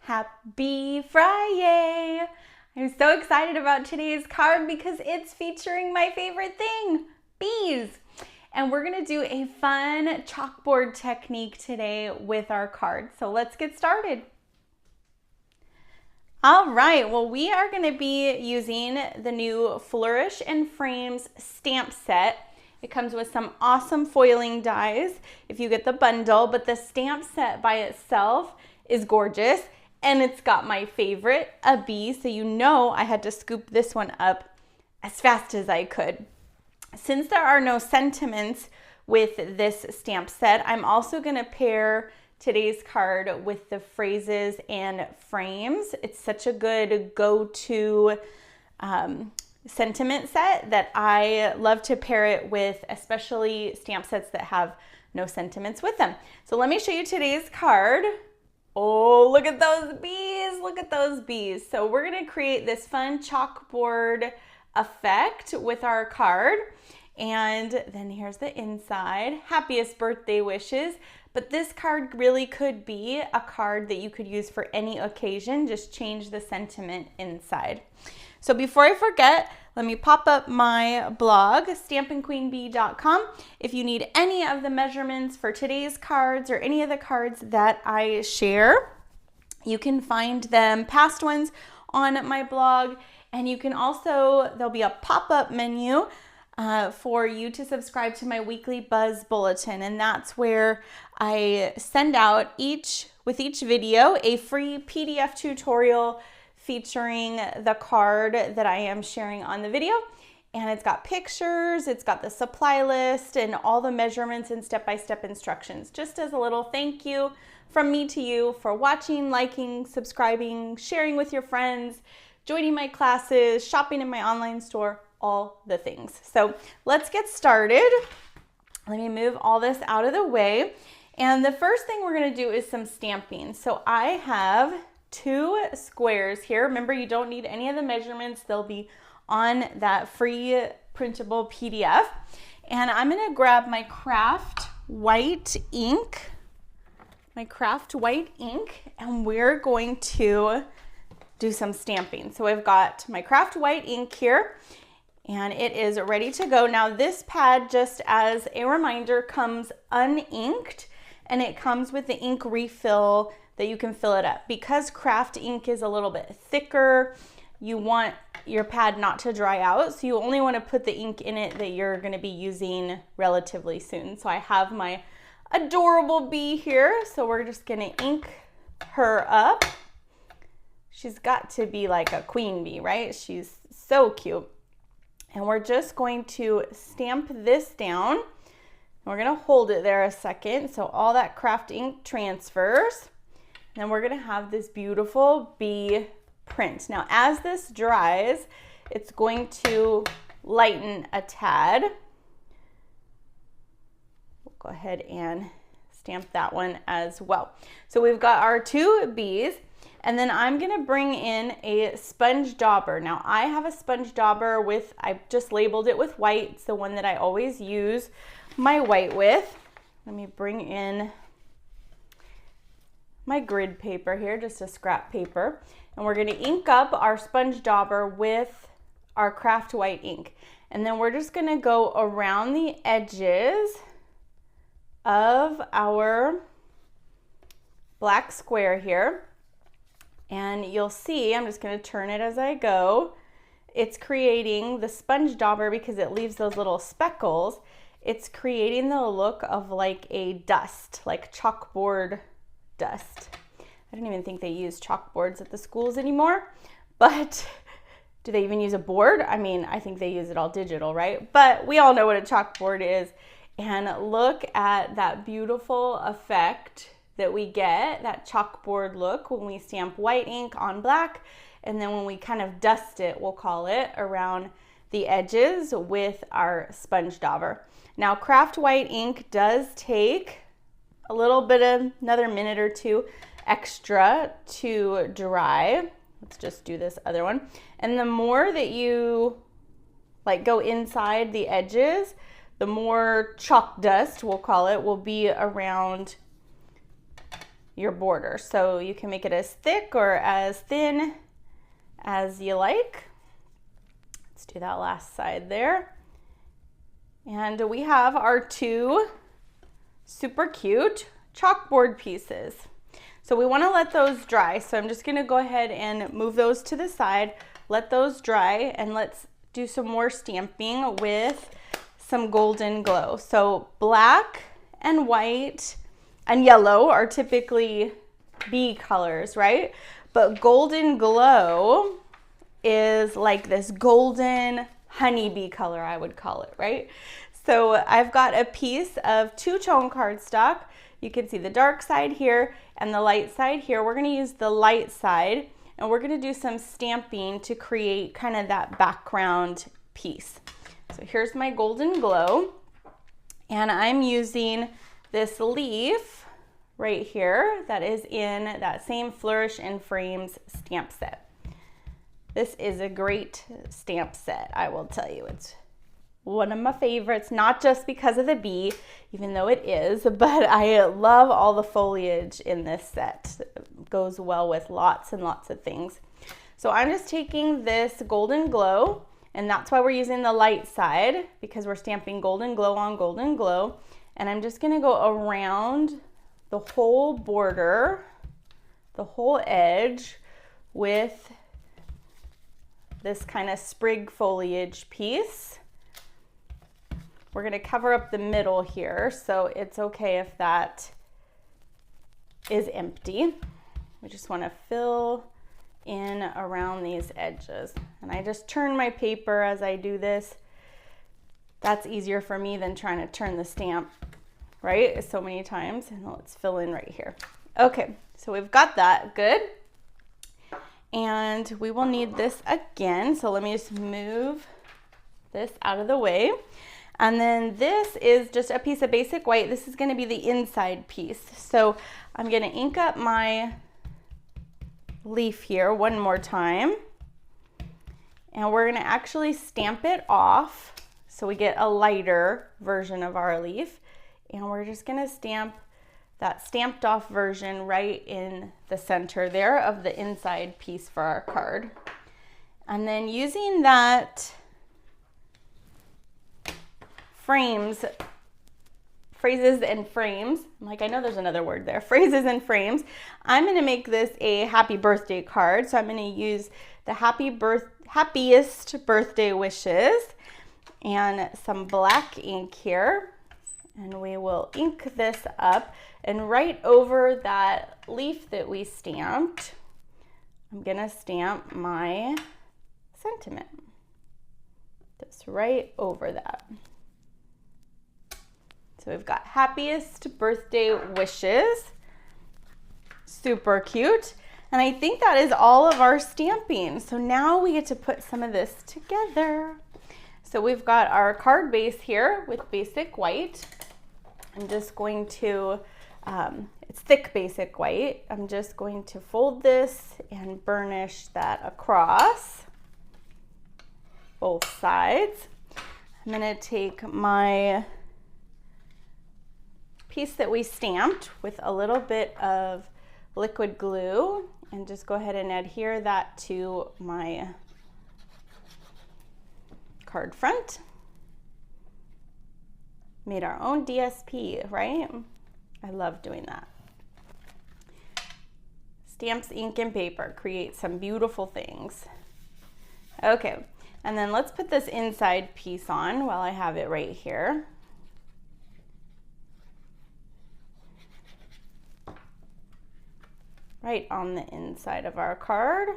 Happy Friday! I'm so excited about today's card because it's featuring my favorite thing, bees. And we're gonna do a fun chalkboard technique today with our card. So let's get started. All right, well, we are gonna be using the new Flourish and Frames stamp set. It comes with some awesome foiling dies if you get the bundle, but the stamp set by itself is gorgeous. And it's got my favorite, a bee, so you know I had to scoop this one up as fast as I could. Since there are no sentiments with this stamp set, I'm also gonna pair today's card with the phrases and frames. It's such a good go-to sentiment set that I love to pair it with, especially stamp sets that have no sentiments with them. So let me show you today's card. Oh, look at those bees, look at those bees. So we're gonna create this fun chalkboard effect with our card. And then here's the inside, happiest birthday wishes. But this card really could be a card that you could use for any occasion, just change the sentiment inside. So before I forget, let me pop up my blog, stampinqueenbee.com. If you need any of the measurements for today's cards or any of the cards that I share, you can find them, past ones, on my blog. And you can also, there'll be a pop-up menu for you to subscribe to my weekly Buzz Bulletin. And that's where I send out with each video a free PDF tutorial featuring the card that I am sharing on the video. And it's got pictures, it's got the supply list and all the measurements and step-by-step instructions, just as a little thank you from me to you for watching, liking, subscribing, sharing with your friends, joining my classes, shopping in my online store, all the things. So let's get started. Let me move all this out of the way. And the first thing we're gonna do is some stamping. So I have 2 squares here. Remember, you don't need any of the measurements. They'll be on that free printable PDF. And I'm gonna grab my craft white ink, and we're going to do some stamping. So I've got my craft white ink here, and it is ready to go. Now this pad, just as a reminder, comes uninked, and it comes with the ink refill that you can fill it up. Because craft ink is a little bit thicker, you want your pad not to dry out, so you only want to put the ink in it that you're going to be using relatively soon. So I have my adorable bee here, so we're just going to ink her up. She's got to be like a queen bee, right? She's so cute. And we're just going to stamp this down. We're going to hold it there a second so all that craft ink transfers. Then we're gonna have this beautiful bee print. Now, as this dries, it's going to lighten a tad. We'll go ahead and stamp that one as well. So we've got our 2 bees, and then I'm gonna bring in a sponge dauber. Now, I have a sponge dauber I just labeled it with white. It's the one that I always use my white with. Let me bring in my grid paper here, just a scrap paper, and we're going to ink up our sponge dauber with our craft white ink. And then we're just going to go around the edges of our black square here, and you'll see, I'm just going to turn it as I go, it's creating the sponge dauber because it leaves those little speckles. It's creating the look of like a dust, like chalkboard dust. I don't even think they use chalkboards at the schools anymore, but do they even use a board? I mean, I think they use it all digital, right? But we all know what a chalkboard is. And look at that beautiful effect that we get, that chalkboard look when we stamp white ink on black, and then when we kind of dust it, we'll call it, around the edges with our sponge dauber. Now, craft white ink does take a little bit of another minute or 2 extra to dry. Let's just do this other one. And the more that you go inside the edges, the more chalk dust, we'll call it, will be around your border. So you can make it as thick or as thin as you like. Let's do that last side there. And we have our 2 super cute chalkboard pieces. So we want to let those dry. So I'm just going to go ahead and move those to the side, let those dry, and let's do some more stamping with some golden glow. So black and white and yellow are typically bee colors, right? But golden glow is like this golden honeybee color, I would call it, right? So I've got a piece of 2-tone cardstock. You can see the dark side here and the light side here. We're going to use the light side, and we're going to do some stamping to create kind of that background piece. So here's my golden glow, and I'm using this leaf right here that is in that same Flourish and Frames stamp set. This is a great stamp set, I will tell you. It's one of my favorites, not just because of the bee, even though it is, but I love all the foliage in this set. It goes well with lots and lots of things. So I'm just taking this golden glow, and that's why we're using the light side, because we're stamping golden glow on golden glow. And I'm just gonna go around the whole border, the whole edge, with this kind of sprig foliage piece. We're going to cover up the middle here, so it's okay if that is empty. We just want to fill in around these edges. And I just turn my paper as I do this. That's easier for me than trying to turn the stamp, right? So many times. And let's fill in right here. Okay, so we've got that. Good. And we will need this again. So let me just move this out of the way. And then this is just a piece of basic white. This is going to be the inside piece. So I'm going to ink up my leaf here one more time. And we're going to actually stamp it off so we get a lighter version of our leaf. And we're just going to stamp that stamped off version right in the center there of the inside piece for our card. And then using that phrases and frames, like I know there's another word there, phrases and frames, I'm going to make this a happy birthday card. So I'm going to use the happiest birthday wishes and some black ink here, and we will ink this up, and right over that leaf that we stamped, I'm going to stamp my sentiment just right over that. So we've got happiest birthday wishes. Super cute. And I think that is all of our stamping. So now we get to put some of this together. So we've got our card base here with basic white. I'm just going to, it's thick basic white. I'm just going to fold this and burnish that across both sides. I'm going to take my piece that we stamped with a little bit of liquid glue and just go ahead and adhere that to my card front. Made our own DSP, right? I love doing that. Stamps, ink, and paper create some beautiful things. Okay, and then let's put this inside piece on while I have it right here. Right on the inside of our card.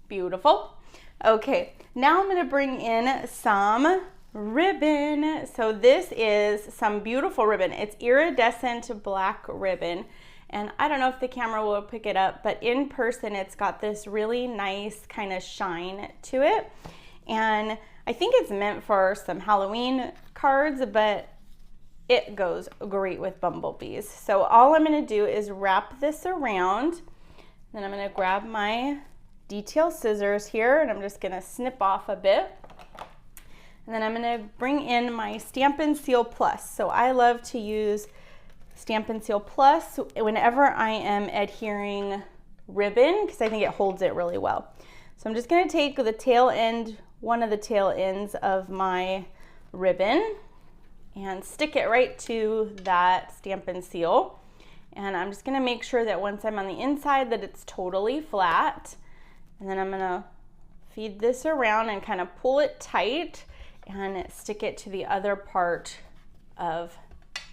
Beautiful. Okay, now I'm going to bring in some ribbon. So this is some beautiful ribbon. It's iridescent black ribbon. And I don't know if the camera will pick it up, but in person it's got this really nice kind of shine to it. And I think it's meant for some Halloween cards, but it goes great with bumblebees. So all I'm going to do is wrap this around. Then I'm going to grab my detail scissors here and I'm just going to snip off a bit. And then I'm gonna bring in my Stampin' Seal Plus. So I love to use Stampin' Seal Plus whenever I am adhering ribbon, because I think it holds it really well. So I'm just gonna take the tail end, one of the tail ends of my ribbon and stick it right to that Stampin' Seal. And I'm just gonna make sure that once I'm on the inside that it's totally flat. And then I'm gonna feed this around and kind of pull it tight and stick it to the other part of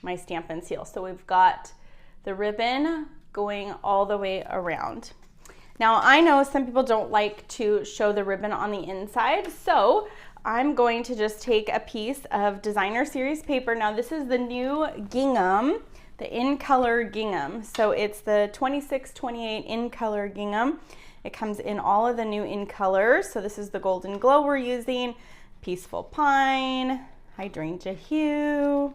my Stampin' Seal. So we've got the ribbon going all the way around. Now I know some people don't like to show the ribbon on the inside, so I'm going to just take a piece of designer series paper. Now this is the new gingham, the in color gingham. So it's the 2628 in color gingham. It comes in all of the new in colors. So this is the golden glow we're using, peaceful pine, hydrangea hue,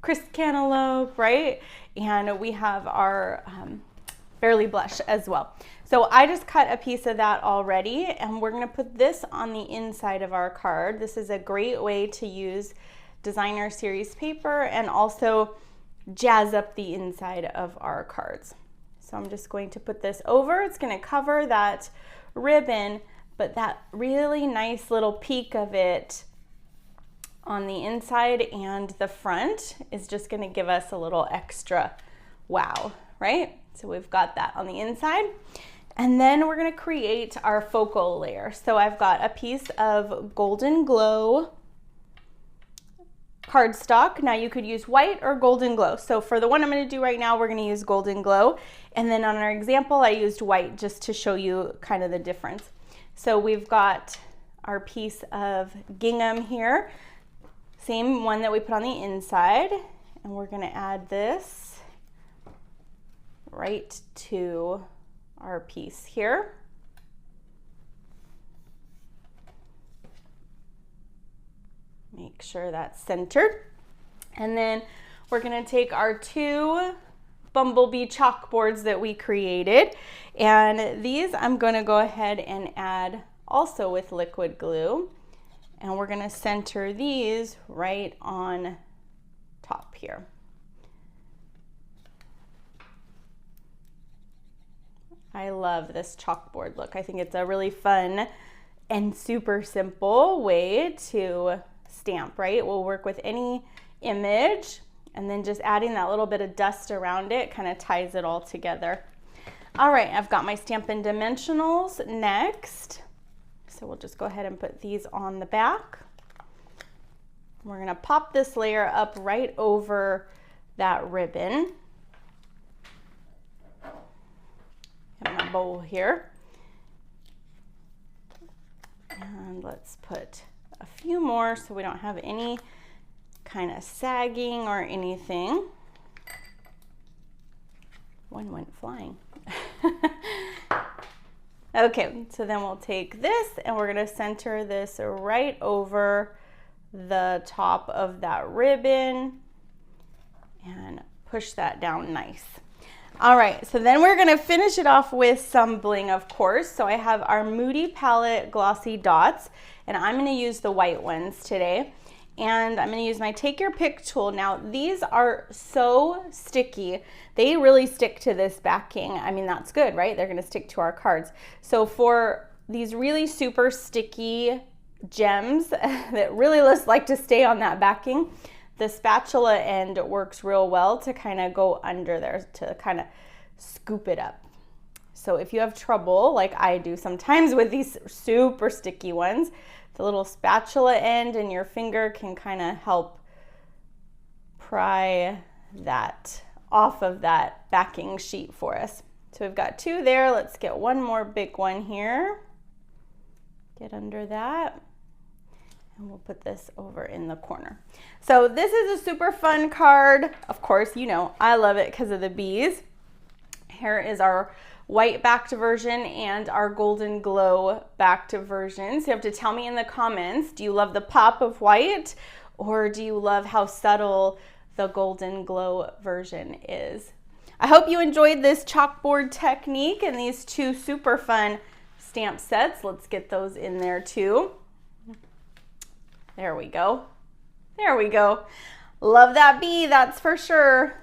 crisp cantaloupe, right? And we have our Fairly Blush as well. So I just cut a piece of that already, and we're gonna put this on the inside of our card. This is a great way to use designer series paper and also jazz up the inside of our cards. So I'm just going to put this over. It's gonna cover that ribbon, but that really nice little peak of it on the inside and the front is just gonna give us a little extra wow, right? So we've got that on the inside. And then we're gonna create our focal layer. So I've got a piece of Golden Glow cardstock. Now you could use white or Golden Glow. So for the one I'm gonna do right now, we're gonna use Golden Glow. And then on our example, I used white just to show you kind of the difference. So we've got our piece of gingham here, same one that we put on the inside. And we're gonna add this right to our piece here. Make sure that's centered. And then we're gonna take our two bumblebee chalkboards that we created, and these I'm gonna go ahead and add also with liquid glue, and we're gonna center these right on top here. I love this chalkboard look. I think it's a really fun and super simple way to stamp, right? It will work with any image, and then just adding that little bit of dust around it kind of ties it all together. All right, I've got my Stampin' Dimensionals next. So we'll just go ahead and put these on the back. We're gonna pop this layer up right over that ribbon. Have my bowl here. And let's put a few more so we don't have any kind of sagging or anything. One went flying. Okay, so then we'll take this and we're gonna center this right over the top of that ribbon and push that down nice. All right, so then we're gonna finish it off with some bling, of course. So I have our Moody Palette Glossy Dots, and I'm gonna use the white ones today. And I'm gonna use my Take Your Pick tool. Now, these are so sticky. They really stick to this backing. I mean, that's good, right? They're gonna stick to our cards. So for these really super sticky gems that really just like to stay on that backing, the spatula end works real well to kind of go under there to kind of scoop it up. So if you have trouble, like I do sometimes with these super sticky ones, the little spatula end and your finger can kind of help pry that off of that backing sheet for us. So we've got two there. Let's get one more big one here. Get under that. And we'll put this over in the corner. So this is a super fun card. Of course, you know, I love it because of the bees. Here is our white backed version and our golden glow backed version. So you have to tell me in the comments, do you love the pop of white or do you love how subtle the golden glow version is? I hope you enjoyed this chalkboard technique and these two super fun stamp sets. Let's get those in there too. There we go. There we go. Love that bee, that's for sure.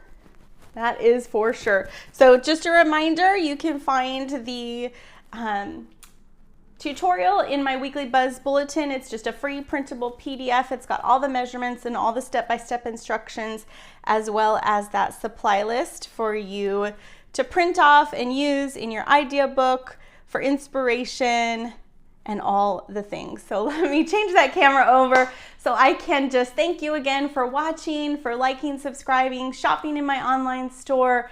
That is for sure. So just a reminder, you can find the tutorial in my weekly Buzz Bulletin. It's just a free printable PDF. It's got all the measurements and all the step-by-step instructions, as well as that supply list for you to print off and use in your idea book for inspiration and all the things. So let me change that camera over so I can just thank you again for watching, for liking, subscribing, shopping in my online store,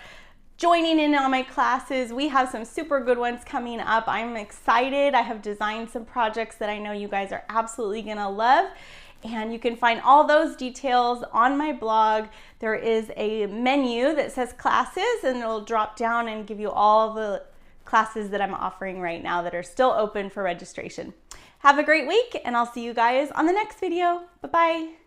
joining in on my classes. We have some super good ones coming up. I'm excited. I have designed some projects that I know you guys are absolutely gonna love. And you can find all those details on my blog. There is a menu that says classes, and it'll drop down and give you all the classes that I'm offering right now that are still open for registration. Have a great week, and I'll see you guys on the next video. Bye-bye.